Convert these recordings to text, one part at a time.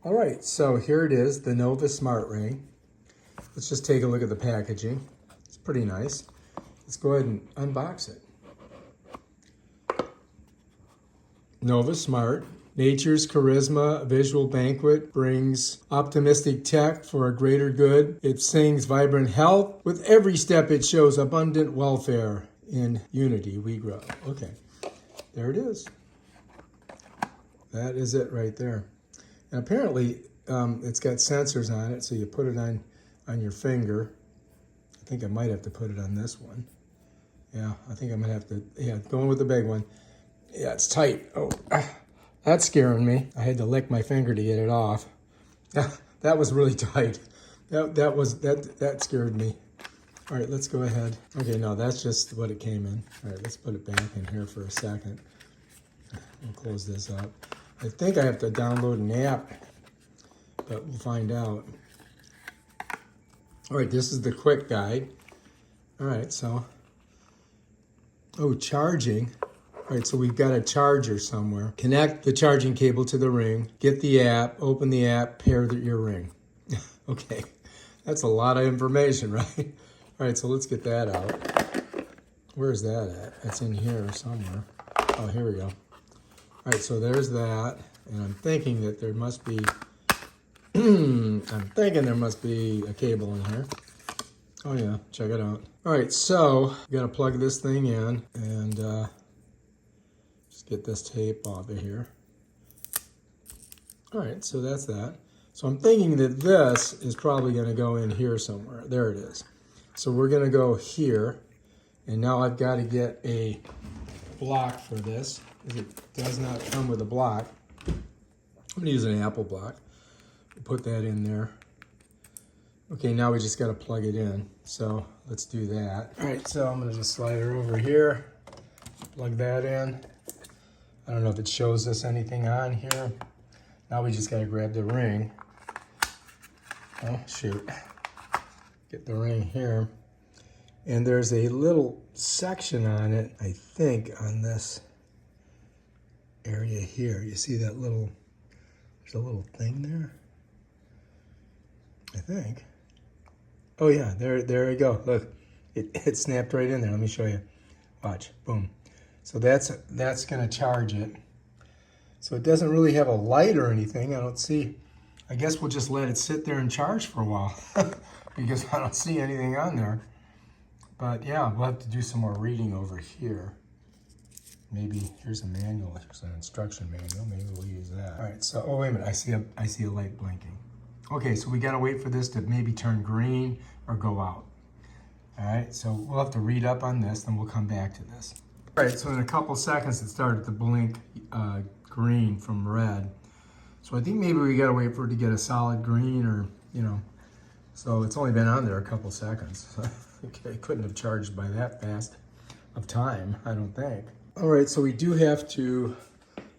All right, so here it is, the Nova Smart Ring. Let's just take a look at the packaging. It's pretty nice. Let's go ahead and unbox it. Nova Smart. Nature's charisma, a visual banquet, brings optimistic tech for a greater good. It sings vibrant health. With every step, it shows abundant welfare. In unity, we grow. Okay, there it is. That is it right there. And apparently, it's got sensors on it, so you put it on your finger. I think I might have to put it on this one. Yeah, I think I'm gonna have to, going with the big one. Yeah, it's tight. Oh, that's scaring me. I had to lick my finger to get it off. That was really tight. That scared me. All right, let's go ahead. Okay, no, that's just what it came in. All right, let's put it back in here for a second. We'll close this up. I think I have to download an app, but we'll find out. All right, this is the quick guide. All right, so, charging. All right, so we've got a charger somewhere. Connect the charging cable to the ring, get the app, open the app, pair your ring. Okay, that's a lot of information, right? All right, so let's get that out. Where's that at? That's in here somewhere. Oh, here we go. All right, so there's that, and I'm thinking that there must be, a cable in here. Oh yeah, check it out. All right, so we gotta plug this thing in and just get this tape off of here. All right, so that's that. So I'm thinking that this is probably gonna go in here somewhere. There it is. So we're gonna go here, and now I've got to get a block for this, because it does not come with a block. I'm gonna use an Apple block. Put that in there. Okay, now we just gotta plug it in. So let's do that. All right, so I'm gonna just slide her over here, plug that in. I don't know if it shows us anything on here. Now we just gotta grab the ring. Oh, shoot. Get the ring here. And there's a little section on it, I think, on this area here. You see that little, there's a little thing there? I think. Oh yeah, there we go. Look, it snapped right in there. Let me show you. Watch, boom. So that's gonna charge it. So it doesn't really have a light or anything. I don't see. I guess we'll just let it sit there and charge for a while because I don't see anything on there. But yeah, we'll have to do some more reading over here. Maybe here's a manual. Here's an instruction manual. Maybe we'll use that. All right. So, oh wait a minute. I see a light blinking. Okay, so we got to wait for this to maybe turn green or go out. All right. So we'll have to read up on this, then we'll come back to this. All right. So in a couple seconds, it started to blink green from red. So I think maybe we got to wait for it to get a solid green, or So it's only been on there a couple seconds. Okay, couldn't have charged by that fast of time, I don't think. All right, so we do have to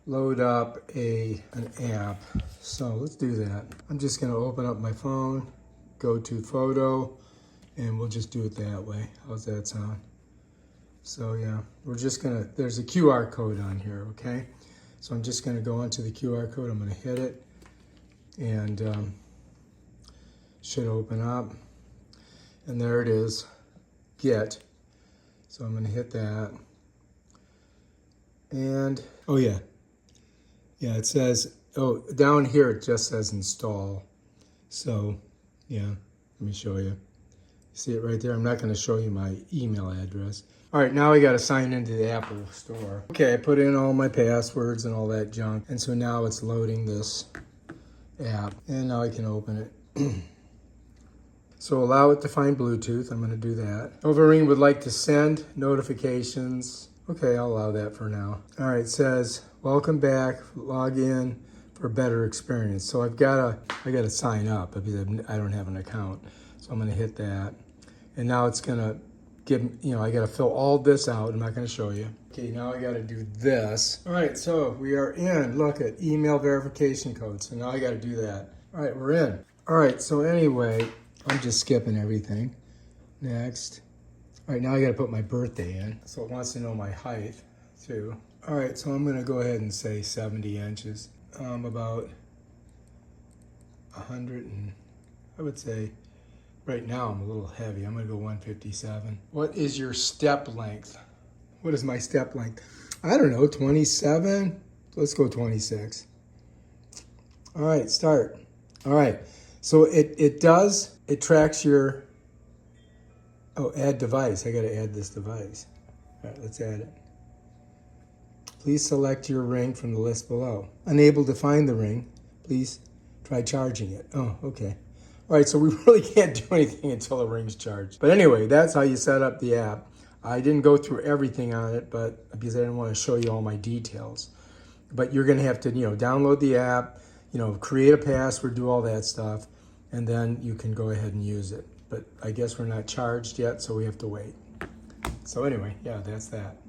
load up an app. So let's do that. I'm just gonna open up my phone, go to photo, and we'll just do it that way. How's that sound? So yeah, we're just gonna, there's a QR code on here, okay? So I'm just gonna go onto the QR code, I'm gonna hit it, and should open up. And there it is, get. So I'm gonna hit that. And, oh yeah. Yeah, it says, oh, down here it just says install. So, yeah, let me show you. See it right there? I'm not gonna show you my email address. All right, now I gotta sign into the Apple Store. Okay, I put in all my passwords and all that junk. And so now it's loading this app. And now I can open it. So allow it to find Bluetooth. I'm gonna do that. Overring would like to send notifications. Okay, I'll allow that for now. All right, it says, welcome back, log in for a better experience. So I gotta sign up because I don't have an account. So I'm gonna hit that. And now it's gonna give, I gotta fill all this out. I'm not gonna show you. Okay, now I gotta do this. All right, so we are in, look at email verification code. So now I gotta do that. All right, we're in. All right, so anyway, I'm just skipping everything. Next. All right, now I gotta put my birthday in. So it wants to know my height too. All right, so I'm gonna go ahead and say 70 inches. About 100 and I would say right now I'm a little heavy. I'm gonna go 157. What is your step length? What is my step length? I don't know, 27? Let's go 26. All right, start. All right, so it tracks your, oh, add device. I gotta add this device. All right, let's add it. Please select your ring from the list below. Unable to find the ring, please try charging it. Oh, okay. All right, so we really can't do anything until the ring's charged. But anyway, that's how you set up the app. I didn't go through everything on it, but because I didn't want to show you all my details. But you're gonna have to, download the app, create a password, do all that stuff, and then you can go ahead and use it. But I guess we're not charged yet, so we have to wait. So anyway, yeah, that's that.